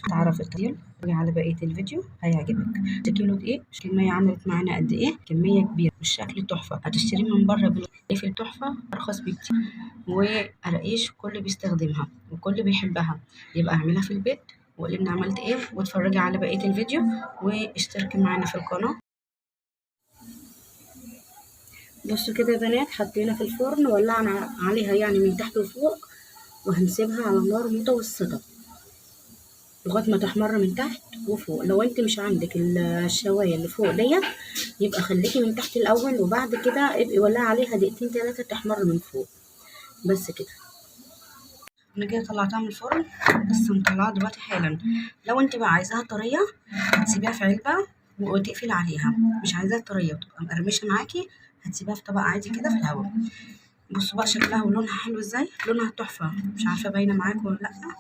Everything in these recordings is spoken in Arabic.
هتعرف التفاصيل على بقية الفيديو هيعجبك. كيلو دقيق الكمية عملت معانا قد ايه؟ كمية كبيرة والشكل تحفة. هتشتريه من بره في التحفة أرخص بكتير، وقراقيش كل بيستخدمها وكل بيحبها. يبقى اعملها في البيت وقولي لنا عملت ايه، واتفرجي على بقية الفيديو واشتركي معانا في القناة. بصوا كده يا بنات، حطينا في الفرن ولعنا عليها يعني من تحت وفوق، وهنسيبها على نار متوسطة لغاية ما تحمر من تحت وفوق. لو انت مش عندك الشواية اللي فوق ديت يبقى خليكي من تحت الأول، وبعد كده ابقي ولعي عليها دقيقتين 3 تحمر من فوق. بس كده. انا كده طلعتها من الفرن، لسه مطلعاها دلوقتي حالا. لو انت بقى عايزاها طرية هتسيبيها في علبة وتقفل عليها، مش عايزاها طرية وتبقى مقرمشة معاكي هتسيبها في طبق عادي كده في الهواء. بصوا بقى شكلها ولونها حلو ازاي، لونها تحفة. مش عارفة باينة معاكم ولا لأ،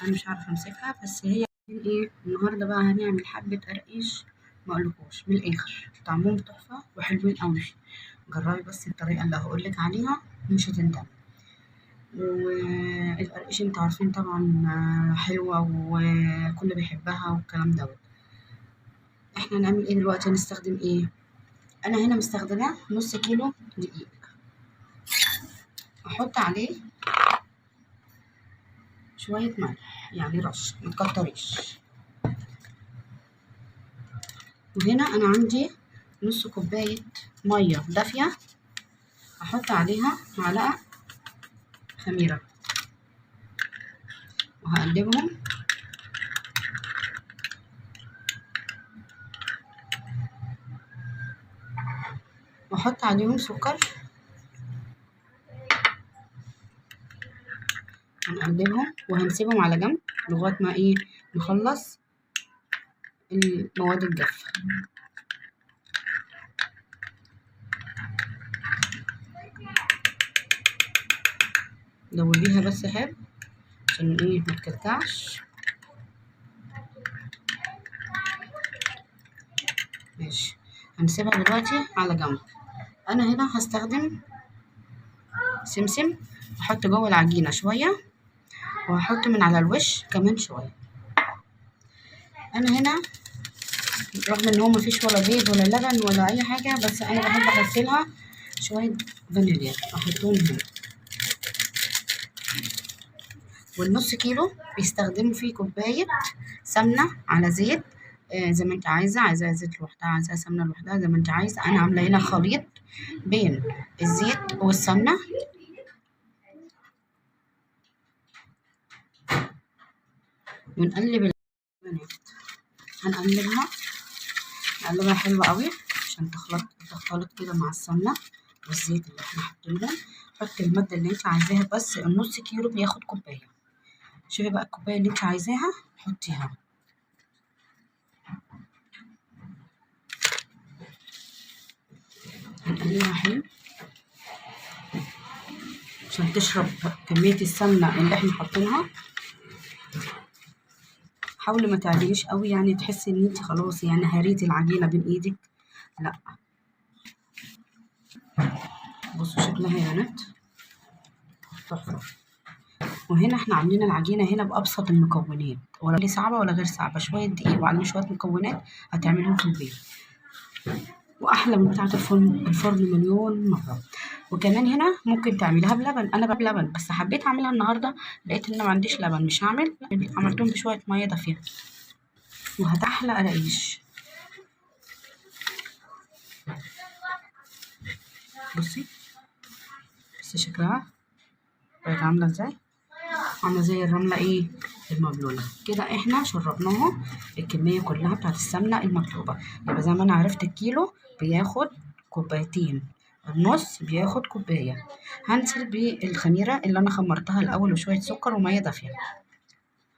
انا مش عارفة امسكها، بس هي ايه. النهاردة بقى هنعمل حبة قرقيش مقلوبوش من الآخر، طعمهم تحفة وحلوين قوي. جربي بس الطريقة اللي هقولك عليها مش هتندمي. والقرقيش انتوا عارفين طبعا حلوة وكل بيحبها والكلام دوت. احنا هنعمل ايه دلوقتي؟ هنستخدم ايه؟ انا هنا مستخدمة نص كيلو دقيق، احط عليه شوية ملح يعني رش، متكتريش. وهنا انا عندي نص كوباية مية دافية، احط عليها معلقة خميرة وهقلبهم. واحط عليهم سكر، هنقلبهم وهنسيبهم على جنب لغاية ما ايه نخلص المواد الجافة. دوبيها بس حلو عشان ايه متكلكعش. ماشي، هنسيبها دلوقتي على جنب. انا هنا هستخدم سمسم، هحط جوه العجينة شوية وهحط من على الوش كمان شوية. انا هنا رغم ان هو مفيش ولا بيض ولا لبن ولا اي حاجة، بس انا بحب احط لها شوية فانيليا احطهم هنا. والنص كيلو بيستخدموا فيه كوباية سمنة على زيت، زي ما انت عايزة زيت لوحدها، عايزة سمنة لوحدها، زي ما انت عايزة. انا عاملة هنا خليط بين الزيت والسمنة. ونقلب البنات، هنقلبها نقلبها حلوة قوي عشان تختلط كده مع السمنة والزيت اللي احنا حاطينهم. حطي المادة اللي انت عايزاها، بس النص كيلو بياخد كوباية. شوفي بقى الكوباية اللي انت عايزاها حطيها. هنقلبها حلو عشان تشرب كمية السمنة اللي احنا حاطينها. حاولي ما تعجنيش قوي، يعني تحسي ان انت خلاص يعني هريتي العجينة بين ايدك، لا. بصوا شكلها يا بنات تحفة. وهنا احنا عاملين العجينة هنا بأبسط المكونات، ولا لي صعبة ولا غير صعبة. شوية دقيق وعليهم شوية مكونات هتعملهم في البيت، وأحلى من بتاعة الفرن مليون مرة. وكمان هنا ممكن تعمليها بلبن، أنا بلبن بس حبيت أعملها النهاردة، لقيت إن ما عنديش لبن مش هعمل، عملتهم بشوية مية دافية وهتحلى قراقيش. بصي شكلها بقت عاملة ازاي، عاملة زي الرملة ايه المبلولة كده. احنا شربناها الكمية كلها بتاعت السمنة المطلوبة. يبقى زي ما انا عرفت الكيلو بياخد كوبايتين، النص بياخد كوباية. هنزل بالخميرة اللي انا خمرتها الاول وشوية سكر ومية دافية،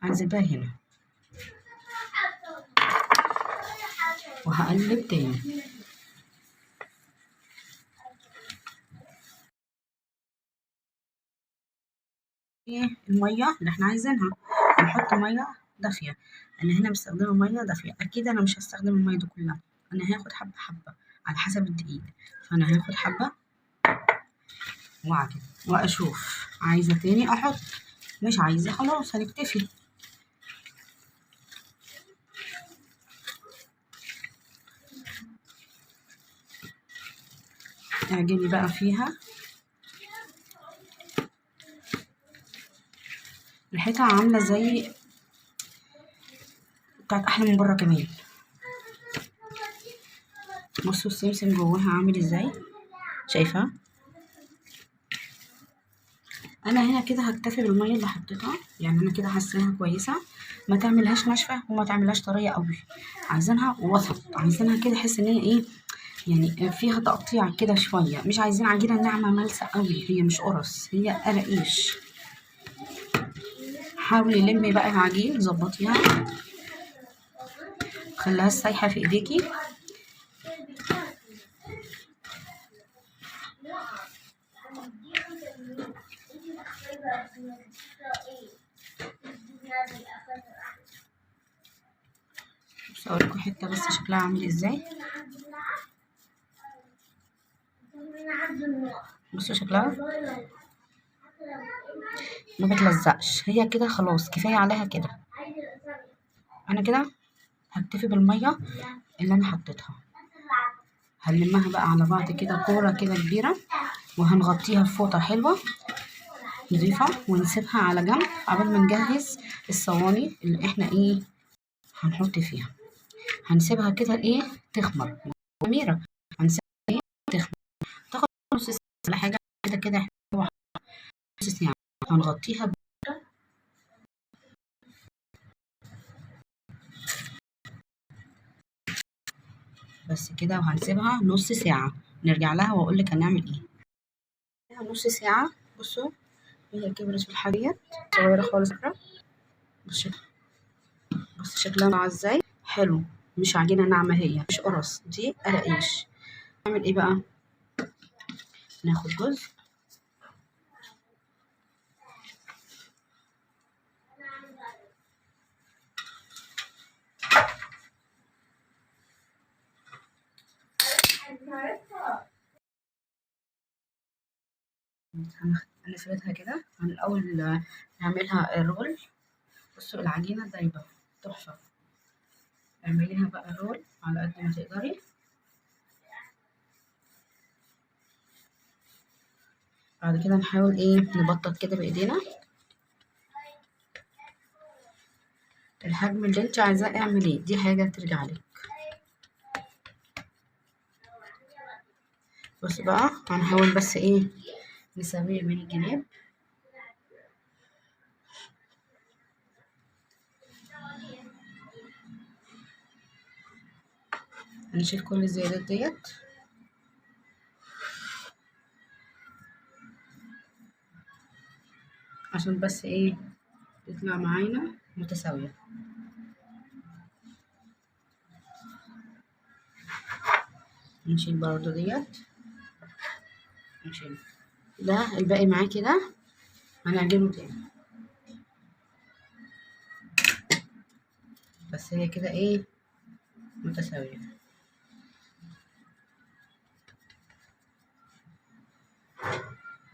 هنزل بيها هنا وهقلب تاني. ايه المية اللي احنا عايزينها، هنحط مية دافية. انا هنا مستخدمة مية دافية، اكيد انا مش هستخدم المية دي كلها، انا هاخد حبة حبة على حسب الدقيق. فانا هاخد حبة واعجن واشوف عايزة تاني احط، مش عايزة خلاص هنكتفي. اعجني بقى فيها. ريحتها عامله زي بتاعت احلى من بره كمان. بصوا السمسم جواها عامل ازاي، شايفه؟ انا هنا كده هكتفي بالميه اللي حطيتها، يعني انا كده حاساها كويسه. ما تعملهاش ناشفه وما تعملهاش طريه قوي، عايزينها وسط، عايزينها كده احس ان هي ايه، يعني فيها تقطيع كده شويه، مش عايزين عجينه ناعمه ملسه قوي، هي مش قرص، هي قراقيش. حاولي لمي بقى العجين، ظبطيها، خليها سايحه في ايديكي. بص اوريكم حته بس شكلها عامل ازاي. بصوا شكلها ما بتلزقش، هي كده خلاص كفايه عليها كده. انا كده هكتفي بالميه اللي انا حطيتها، هنلمها بقى على بعض كده كوره كده كبيره، وهنغطيها بفوطه حلوه نضيفه، ونسيبها على جنب قبل ما نجهز الصواني اللي احنا ايه هنحط فيها. هنسيبها كده ايه تخمر خميره، هنسيبها ايه تخمر، تاخد نص ساعه ولا حاجه كده كده حلوه، نص ساعه. هنغطيها بس كده، وهنسيبها نص ساعه، نرجع لها واقول لك هنعمل ايه. نص ساعه. بصوا هي كبرت في الحاجات صغيره خالص كده. بص شكلها عامله ازاي، حلو، مش عجينه ناعمه، هي مش قرص، دي قراقيش. نعمل ايه بقى؟ ناخد جزء هنفردها كده. من الاول نعملها رول. بصوا العجينه دايبه تحفه، اعمليها بقى رول على قد ما تقدري. بعد كده نحاول ايه نبطط كده بايدينا الحجم اللي انت عايزاه اعمليه، دي حاجه ترجع لك. بص بقى هنحاول بس ايه نسويه من الجناب. هنشيل كل الزيادات ديت عشان بس ايه تطلع معانا متساويه. نشيل برضو ديت، نشيل ده الباقي معاكي ده، هنعجنه تاني. بس هي كده ايه متساويه.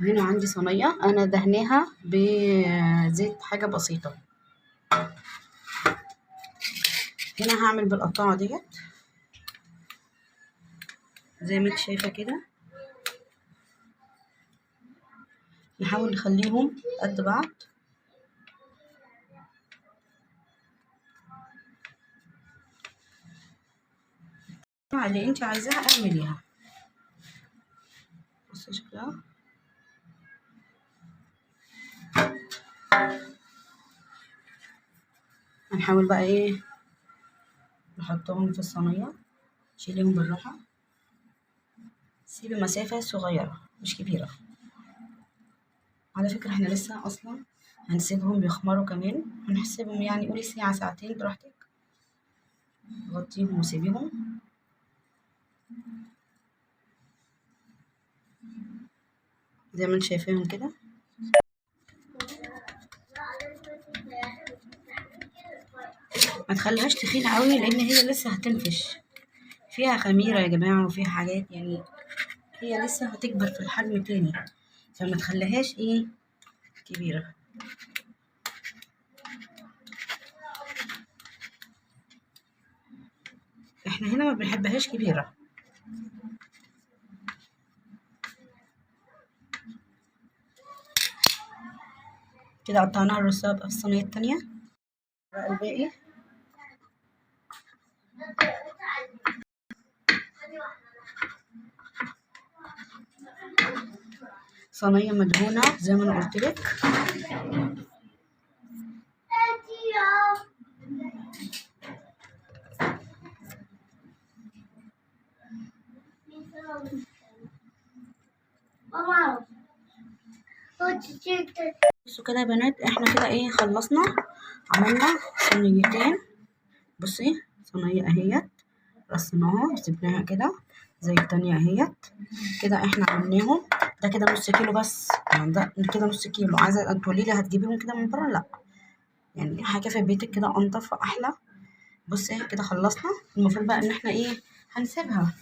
هنا عندي صينيه انا دهناها بزيت حاجه بسيطه. هنا هعمل بالقطاعه ديت زي ما انت شايفه كده، نحاول نخليهم قد بعض. اللي انت عايزاها اعمليها. بصي شكلها هنحاول بقى ايه نحطهم في الصينيه. شيليهم بالراحه، سيبي مسافه صغيره مش كبيره. على فكره احنا لسه اصلا هنسيبهم يخمروا كمان، هنحسبهم يعني قولي ساعه ساعتين براحتك. غطيهم وسيبيهم. زي ما انت شايفاهم كده. ما تخليهاش تخينه قوي لان هي لسه هتنفش، فيها خميره يا جماعه وفيها حاجات، يعني هي لسه هتكبر في الحجم تاني، فما تخليهاش ايه كبيره. احنا هنا ما بنحبهاش كبيره. كده قطعناها الرصاص بقى في الصينية التانية. بقى الباقي صينية مدهونة زي ما انا قلت لك. بصوا كده يا بنات، احنا كده ايه خلصنا، عملنا صينيتين. بصي صينية اهيت رصيناها سيبناها كده زي التانية اهيت. كده احنا عملناهم. ده كده نص كيلو بس، يعني ده كده نص كيلو. عايزة تقولي لي هتجيبيهم كده من بره؟ لا، يعني حاجة في بيتك كده انضف واحلى. بصي كده خلصنا. المفروض بقى ان احنا ايه هنسيبها،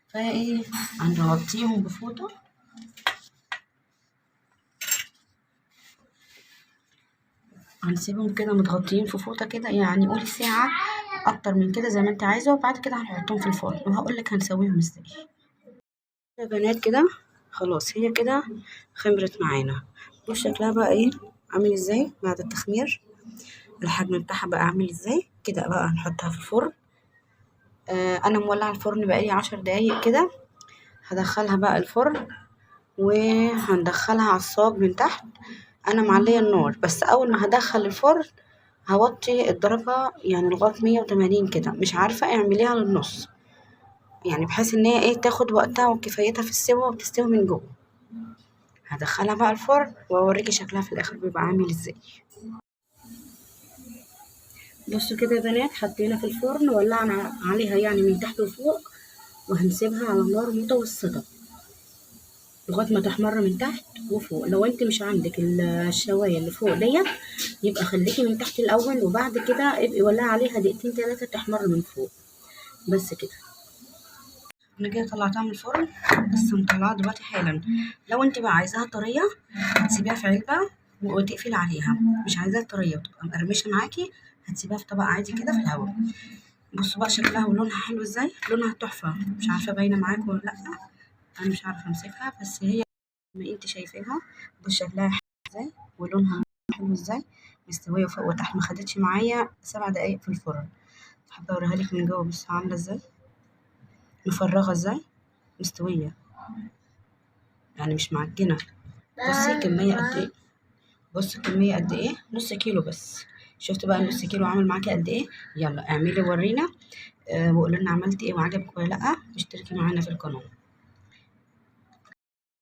فهي ايه هنغطيهم بفوطة. هنسيبهم كده متغطيين في فوطة كده، يعني قولي ساعة اكتر من كده زي ما انت عايزة، وبعد كده هنحطهم في الفرن وهقول لك هنسويهم ازاي. يا بنات كده خلاص هي كده خمرت معانا. بص شكلها بقى ايه عامل ازاي بعد التخمير، الحجم بتاعها بقى عامل ازاي. كده بقى هنحطها في الفرن. انا مولعه الفرن بقالي 10 دقايق كده. هدخلها بقى الفرن وهندخلها على الصاج من تحت. انا معليه النار، بس اول ما هدخل الفرن هوطي الدرجه يعني لغايه 180 كده. مش عارفه اعمليها للنص، يعني بحيث ان هي ايه تاخد وقتها وكفايتها في السوا وتستوي من جوه. هدخلها بقى الفرن واوريكي شكلها في الاخر بيبقى عامل ازاي. بصوا كده يا بنات، حطينا في الفرن ولعنا عليها يعني من تحت وفوق، وهنسيبها على نار متوسطة لغاية ما تحمر من تحت وفوق. لو انت مش عندك الشواية اللي فوق ديت يبقى خليكي من تحت الأول، وبعد كده ابقي ولعي عليها دقيقتين 3 تحمر من فوق. بس كده. انا كده طلعتها من الفرن، لسه مطلعاها دلوقتي حالا. لو انت بقى عايزاها طرية هتسيبيها في علبة وتقفلي عليها. مش عايزاها طرية وتبقى مقرمشة معاكي، هتسيبها في طبق عادي كده في الهواء. بصوا بقى شكلها ولونها حلو ازاي، لونها تحفة. مش عارفة باينة معاكم ولا لأ، انا مش عارفة امسكها، بس هي ما انت شايفاها. بص شكلها حلو ازاي ولونها حلو ازاي، مستوية فوق وتحت. ما خدتش معايا 7 دقايق في الفرن. حابة اوريها لك من جوه. بص عاملة ازاي، مفرغة ازاي، مستوية، يعني مش معجنة. بصي كمية قد ايه، بص كمية قد ايه، نص كيلو بس. شفت بقى النص كيلو عامل معاكي قد ايه. يلا اعملي ورينا وقولي لنا عملتي ايه وعجبك ولا لا. اشتركي معانا في القناة.